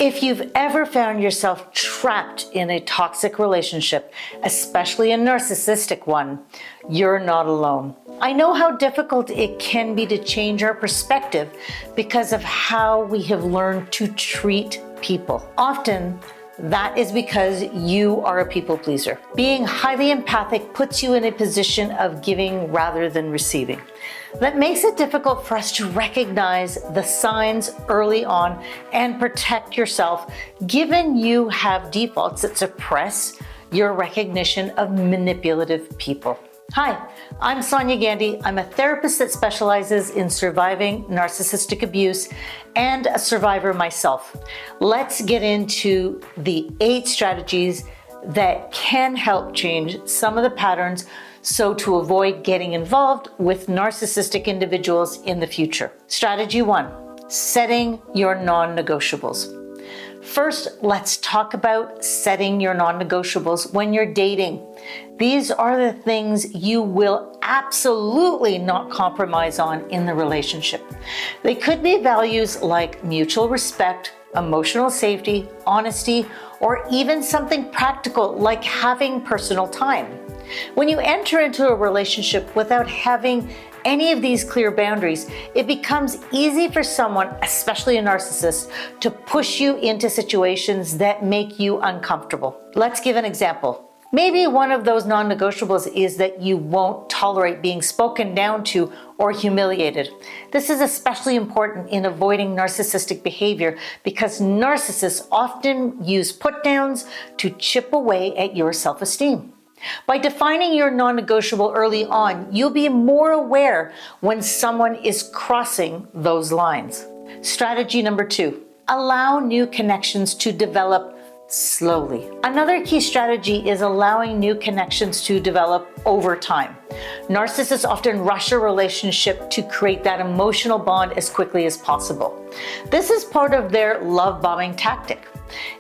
If you've ever found yourself trapped in a toxic relationship, especially a narcissistic one, you're not alone. I know how difficult it can be to change our perspective because of how we have learned to treat people. Often, that is because you are a people pleaser. Being highly empathic puts you in a position of giving rather than receiving. That makes it difficult for us to recognize the signs early on and protect yourself, given you have defaults that suppress your recognition of manipulative people. Hi, I'm Sonia Gandhi. I'm a therapist that specializes in surviving narcissistic abuse and a survivor myself. Let's get into the 8 strategies that can help change some of the patterns so to avoid getting involved with narcissistic individuals in the future. Strategy 1, setting your non-negotiables. First, let's talk about setting your non-negotiables when you're dating. These are the things you will absolutely not compromise on in the relationship. They could be values like mutual respect, emotional safety, honesty, or even something practical like having personal time. When you enter into a relationship without having any of these clear boundaries, it becomes easy for someone, especially a narcissist, to push you into situations that make you uncomfortable. Let's give an example. Maybe one of those non-negotiables is that you won't tolerate being spoken down to or humiliated. This is especially important in avoiding narcissistic behavior because narcissists often use put-downs to chip away at your self-esteem. By defining your non-negotiable early on, you'll be more aware when someone is crossing those lines. Strategy number 2, allow new connections to develop slowly. Another key strategy is allowing new connections to develop over time. Narcissists often rush a relationship to create that emotional bond as quickly as possible. This is part of their love bombing tactic.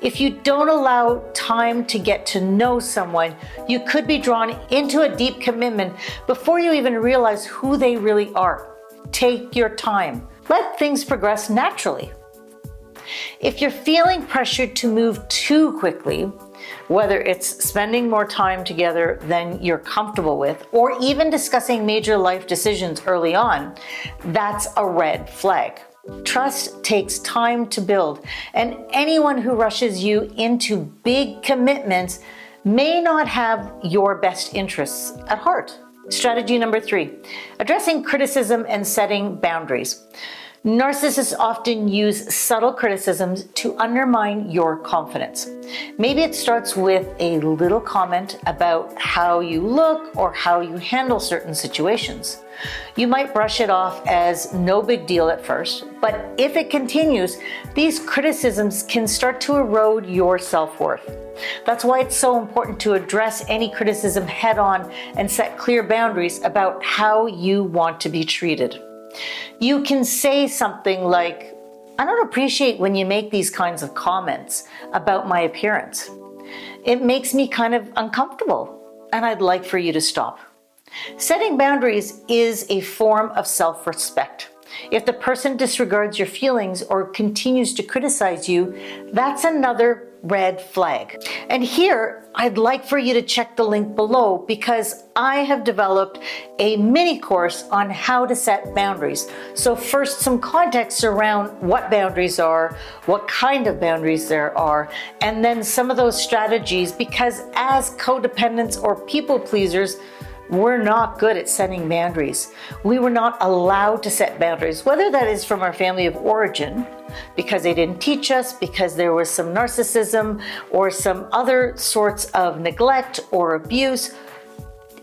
If you don't allow time to get to know someone, you could be drawn into a deep commitment before you even realize who they really are. Take your time. Let things progress naturally. If you're feeling pressured to move too quickly, whether it's spending more time together than you're comfortable with, or even discussing major life decisions early on, that's a red flag. Trust takes time to build, and anyone who rushes you into big commitments may not have your best interests at heart. Strategy number 3, addressing criticism and setting boundaries. Narcissists often use subtle criticisms to undermine your confidence. Maybe it starts with a little comment about how you look or how you handle certain situations. You might brush it off as no big deal at first, but if it continues, these criticisms can start to erode your self-worth. That's why it's so important to address any criticism head-on and set clear boundaries about how you want to be treated. You can say something like, "I don't appreciate when you make these kinds of comments about my appearance. It makes me kind of uncomfortable, and I'd like for you to stop." Setting boundaries is a form of self-respect. If the person disregards your feelings or continues to criticize you, that's another red flag. And here, I'd like for you to check the link below because I have developed a mini course on how to set boundaries. So first, some context around what boundaries are, what kind of boundaries there are, and then some of those strategies, because as codependents or people pleasers, we're not good at setting boundaries. We were not allowed to set boundaries, whether that is from our family of origin, because they didn't teach us, because there was some narcissism or some other sorts of neglect or abuse.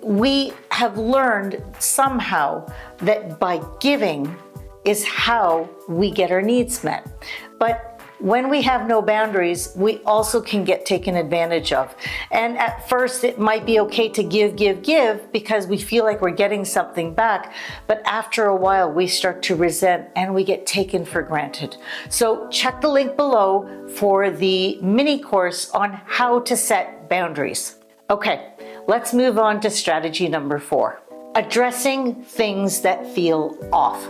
We have learned somehow that by giving is how we get our needs met. But when we have no boundaries, we also can get taken advantage of. And at first, it might be okay to give because we feel like we're getting something back. But after a while, we start to resent and we get taken for granted. So check the link below for the mini course on how to set boundaries. Okay, let's move on to strategy number 4, addressing things that feel off.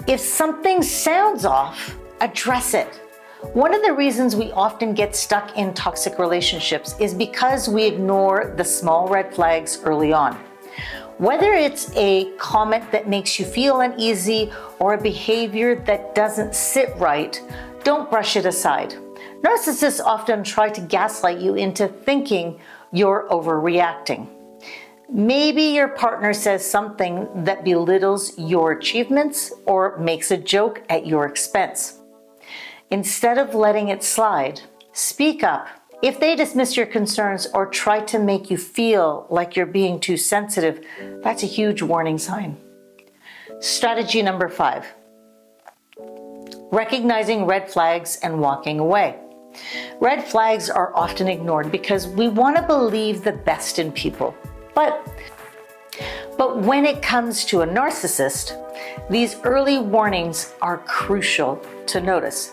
If something sounds off, address it. One of the reasons we often get stuck in toxic relationships is because we ignore the small red flags early on. Whether it's a comment that makes you feel uneasy or a behavior that doesn't sit right, don't brush it aside. Narcissists often try to gaslight you into thinking you're overreacting. Maybe your partner says something that belittles your achievements or makes a joke at your expense. Instead of letting it slide, speak up. If they dismiss your concerns or try to make you feel like you're being too sensitive, that's a huge warning sign. Strategy number 5. Recognizing red flags and walking away. Red flags are often ignored because we want to believe the best in people. But when it comes to a narcissist, these early warnings are crucial to notice.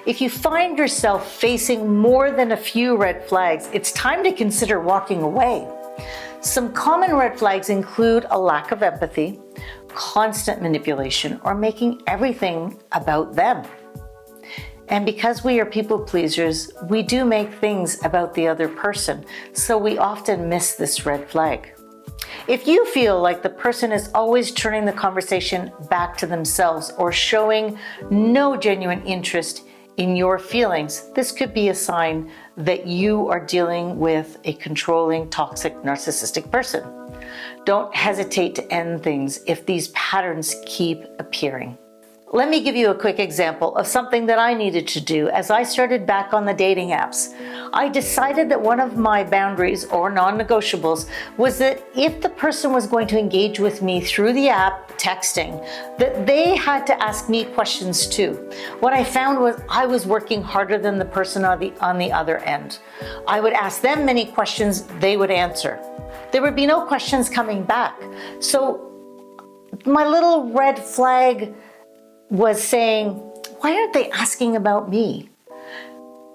If you find yourself facing more than a few red flags, it's time to consider walking away. Some common red flags include a lack of empathy, constant manipulation, or making everything about them. And because we are people pleasers, we do make things about the other person, so we often miss this red flag. If you feel like the person is always turning the conversation back to themselves or showing no genuine interest in your feelings, this could be a sign that you are dealing with a controlling, toxic, narcissistic person. Don't hesitate to end things if these patterns keep appearing. Let me give you a quick example of something that I needed to do as I started back on the dating apps. I decided that one of my boundaries or non-negotiables was that if the person was going to engage with me through the app, texting, that they had to ask me questions too. What I found was I was working harder than the person on the other end. I would ask them many questions, they would answer. There would be no questions coming back. So my little red flag was saying, why aren't they asking about me?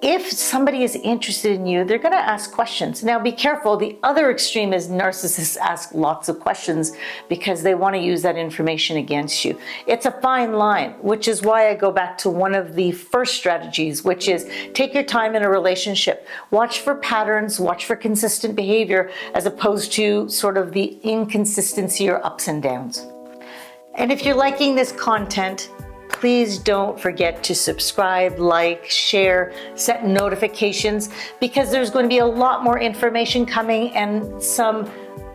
If somebody is interested in you, they're going to ask questions. Now be careful. The other extreme is narcissists ask lots of questions because they want to use that information against you. It's a fine line, which is why I go back to one of the first strategies, which is take your time in a relationship. Watch for patterns, watch for consistent behavior, as opposed to sort of the inconsistency or ups and downs. And if you're liking this content, please don't forget to subscribe, like, share, set notifications, because there's going to be a lot more information coming and some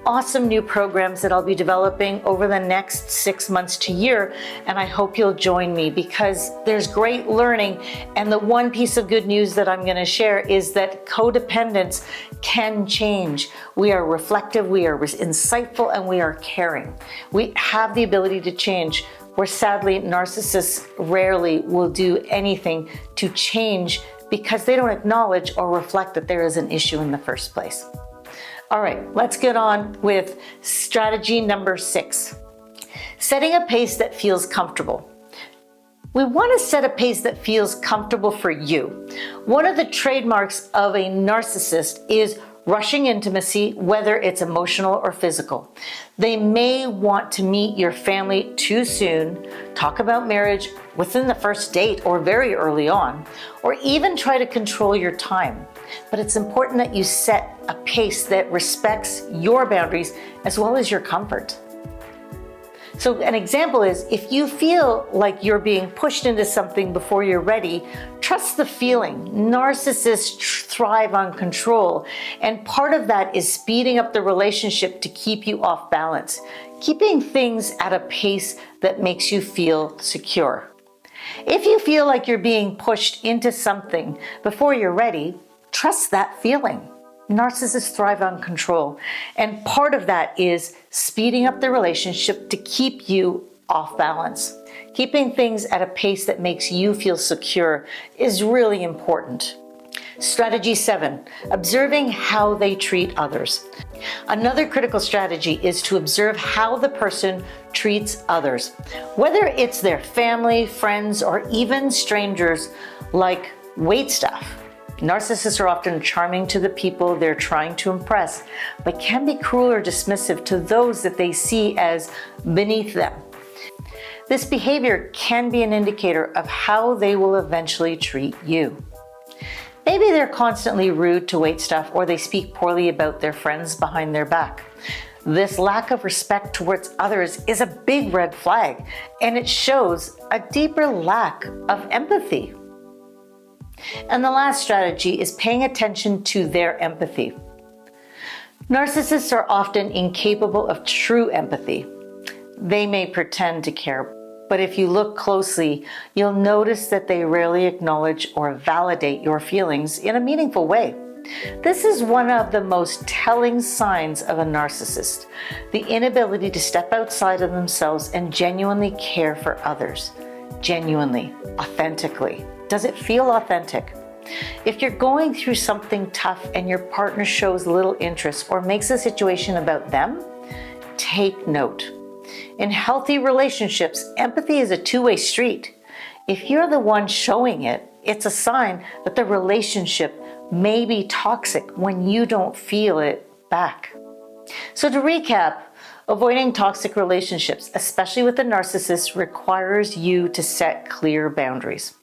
awesome new programs that I'll be developing over the next 6 months to year. And I hope you'll join me because there's great learning. And the one piece of good news that I'm going to share is that codependence can change. We are reflective, we are insightful, and we are caring. We have the ability to change, where sadly narcissists rarely will do anything to change because they don't acknowledge or reflect that there is an issue in the first place. All right, let's get on with strategy number 6. Setting a pace that feels comfortable. We want to set a pace that feels comfortable for you. One of the trademarks of a narcissist is rushing intimacy, whether it's emotional or physical. They may want to meet your family too soon, talk about marriage within the first date or very early on, or even try to control your time. But it's important that you set a pace that respects your boundaries as well as your comfort. So an example is, if you feel like you're being pushed into something before you're ready, trust the feeling. Narcissists thrive on control, and part of that is speeding up the relationship to keep you off balance, keeping things at a pace that makes you feel secure. If you feel like you're being pushed into something before you're ready, trust that feeling. Narcissists thrive on control, and part of that is speeding up the relationship to keep you off balance. Keeping things at a pace that makes you feel secure is really important. Strategy 7, observing how they treat others. Another critical strategy is to observe how the person treats others, whether it's their family, friends, or even strangers like waitstaff. Narcissists are often charming to the people they're trying to impress, but can be cruel or dismissive to those that they see as beneath them. This behavior can be an indicator of how they will eventually treat you. Maybe they're constantly rude to waitstaff, or they speak poorly about their friends behind their back. This lack of respect towards others is a big red flag, and it shows a deeper lack of empathy. And the last strategy is paying attention to their empathy. Narcissists are often incapable of true empathy. They may pretend to care, but if you look closely, you'll notice that they rarely acknowledge or validate your feelings in a meaningful way. This is one of the most telling signs of a narcissist, the inability to step outside of themselves and genuinely care for others. Genuinely, authentically. Does it feel authentic? If you're going through something tough and your partner shows little interest or makes the situation about them, take note. In healthy relationships, empathy is a two-way street. If you're the one showing it, it's a sign that the relationship may be toxic when you don't feel it back. So to recap, avoiding toxic relationships, especially with a narcissist, requires you to set clear boundaries.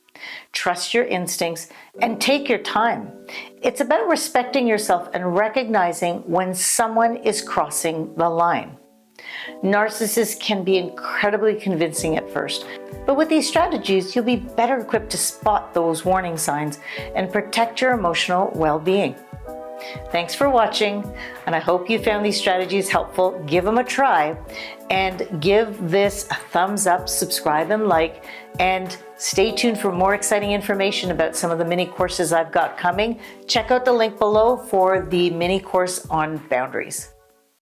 Trust your instincts and take your time. It's about respecting yourself and recognizing when someone is crossing the line. Narcissists can be incredibly convincing at first, but with these strategies, you'll be better equipped to spot those warning signs and protect your emotional well-being. Thanks for watching, and I hope you found these strategies helpful. Give them a try and give this a thumbs up, subscribe and like, and stay tuned for more exciting information about some of the mini courses I've got coming. Check out the link below for the mini course on boundaries.